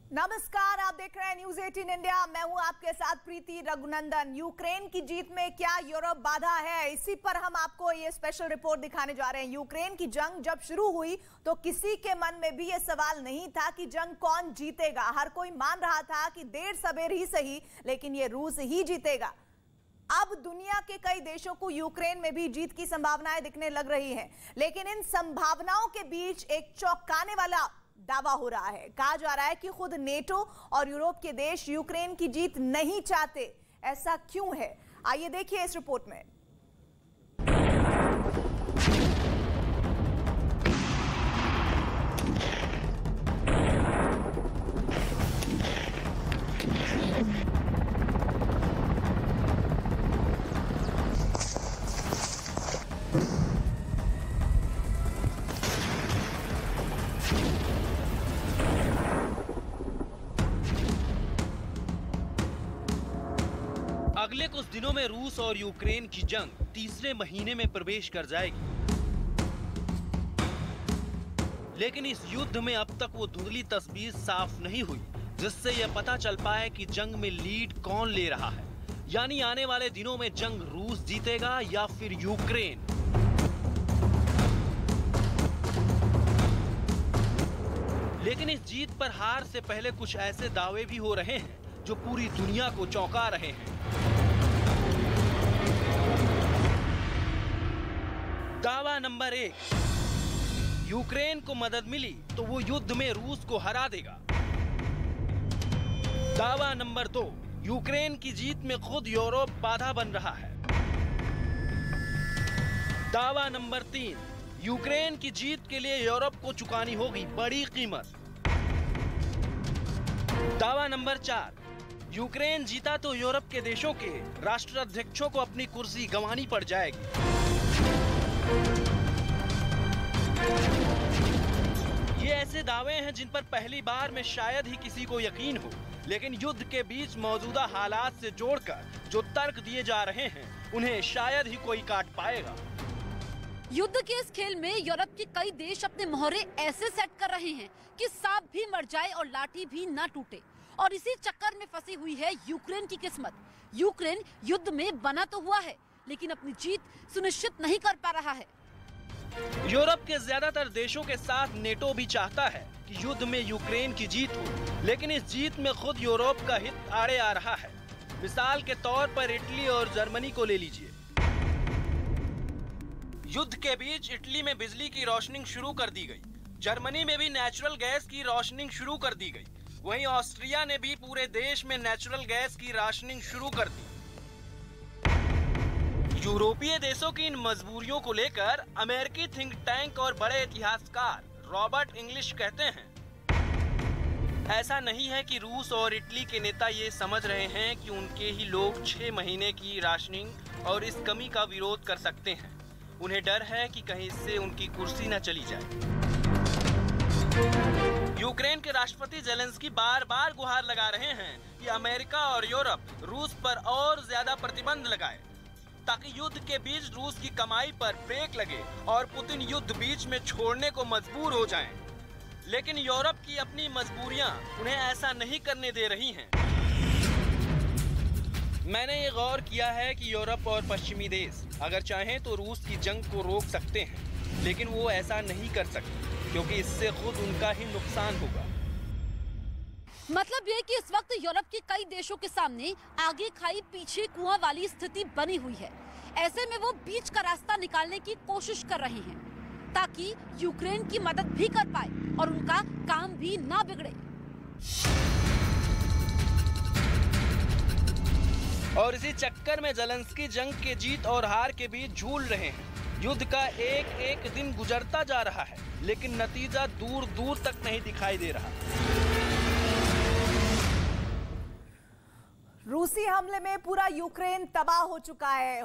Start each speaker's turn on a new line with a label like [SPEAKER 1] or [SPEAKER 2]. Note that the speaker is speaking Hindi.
[SPEAKER 1] नमस्कार, आप देख रहे हैं न्यूज 18 इंडिया। मैं हूं आपके साथ प्रीति रघुनंदन। यूक्रेन की जीत में क्या यूरोप बाधा है, इसी पर हम आपको ये स्पेशल रिपोर्ट दिखाने जा रहे हैं। यूक्रेन की जंग जब शुरू हुई तो किसी के मन में भी ये सवाल नहीं था कि जंग कौन जीतेगा। हर कोई मान रहा था कि देर सवेर ही सही, लेकिन ये रूस ही जीतेगा। अब दुनिया के कई देशों को यूक्रेन में भी जीत की संभावनाएं दिखने लग रही हैं, लेकिन इन संभावनाओं के बीच एक चौंकाने वाला दावा हो रहा है। कहा जा रहा है कि खुद नेटो और यूरोप के देश यूक्रेन की जीत नहीं चाहते। ऐसा क्यों है, आइए देखिए इस रिपोर्ट में।
[SPEAKER 2] अगले कुछ दिनों में रूस और यूक्रेन की जंग तीसरे महीने में प्रवेश कर जाएगी, लेकिन इस युद्ध में अब तक वो धुंधली तस्वीर साफ नहीं हुई जिससे यह पता चल पाए कि जंग में लीड कौन ले रहा है। यानी आने वाले दिनों में जंग रूस जीतेगा या फिर यूक्रेन। लेकिन इस जीत पर हार से पहले कुछ ऐसे दावे भी हो रहे हैं जो पूरी दुनिया को चौंका रहे हैं। दावा नंबर 1, यूक्रेन को मदद मिली तो वो युद्ध में रूस को हरा देगा। दावा नंबर 2, यूक्रेन की जीत में खुद यूरोप बाधा बन रहा है। दावा नंबर 3, यूक्रेन की जीत के लिए यूरोप को चुकानी होगी बड़ी कीमत। दावा नंबर 4, यूक्रेन जीता तो यूरोप के देशों के राष्ट्राध्यक्षों को अपनी कुर्सी गंवानी पड़ जाएगी। ये ऐसे दावे हैं जिन पर पहली बार में शायद ही किसी को यकीन हो, लेकिन युद्ध के बीच मौजूदा हालात से जोड़कर जो तर्क दिए जा रहे हैं उन्हें शायद ही कोई काट पाएगा।
[SPEAKER 3] युद्ध के इस खेल में यूरोप के कई देश अपने मोहरे ऐसे सेट कर रहे हैं कि सांप भी मर जाए और लाठी भी ना टूटे, और इसी चक्कर में फंसी हुई है यूक्रेन की किस्मत। यूक्रेन युद्ध में बना तो हुआ है, लेकिन अपनी जीत सुनिश्चित नहीं कर पा रहा है।
[SPEAKER 2] यूरोप के ज्यादातर देशों के साथ नेटो भी चाहता है कि युद्ध में यूक्रेन की जीत हो, लेकिन इस जीत में खुद यूरोप का हित आड़े आ रहा है। मिसाल के तौर पर इटली और जर्मनी को ले लीजिए। युद्ध के बीच इटली में बिजली की रोशनिंग शुरू कर दी गई, जर्मनी में भी नेचुरल गैस की रोशनिंग शुरू कर दी गई, वहीं ऑस्ट्रिया ने भी पूरे देश में नेचुरल गैस की राशनिंग शुरू कर दी। यूरोपीय देशों की इन मजबूरियों को लेकर अमेरिकी थिंक टैंक और बड़े इतिहासकार रॉबर्ट इंग्लिश कहते हैं, ऐसा नहीं है कि रूस और इटली के नेता ये समझ रहे हैं कि उनके ही लोग 6 महीने की राशनिंग और इस कमी का विरोध कर सकते हैं। उन्हें डर है कि कहीं इससे उनकी कुर्सी न चली जाए। यूक्रेन के राष्ट्रपति जेलेंस्की बार बार गुहार लगा रहे हैं कि अमेरिका और यूरोप रूस पर और ज्यादा प्रतिबंध लगाए ताकि युद्ध के बीच रूस की कमाई पर ब्रेक लगे और पुतिन युद्ध बीच में छोड़ने को मजबूर हो जाएं। लेकिन यूरोप की अपनी मजबूरियां उन्हें ऐसा नहीं करने दे रही हैं। मैंने ये गौर किया है कि यूरोप और पश्चिमी देश अगर चाहें तो रूस की जंग को रोक सकते हैं, लेकिन वो ऐसा नहीं कर सकते क्योंकि इससे खुद उनका ही नुकसान होगा।
[SPEAKER 3] मतलब ये कि इस वक्त यूरोप के कई देशों के सामने आगे खाई पीछे कुआं वाली स्थिति बनी हुई है। ऐसे में वो बीच का रास्ता निकालने की कोशिश कर रहे हैं ताकि यूक्रेन की मदद भी कर पाए और उनका काम भी ना बिगड़े।
[SPEAKER 2] और इसी चक्कर में जेलेंस्की जंग के जीत और हार के बीच झूल रहे हैं। युद्ध का एक एक दिन गुजरता जा रहा है, लेकिन नतीजा दूर दूर तक नहीं दिखाई दे रहा।
[SPEAKER 1] रूसी हमले में पूरा यूक्रेन तबाह हो चुका है।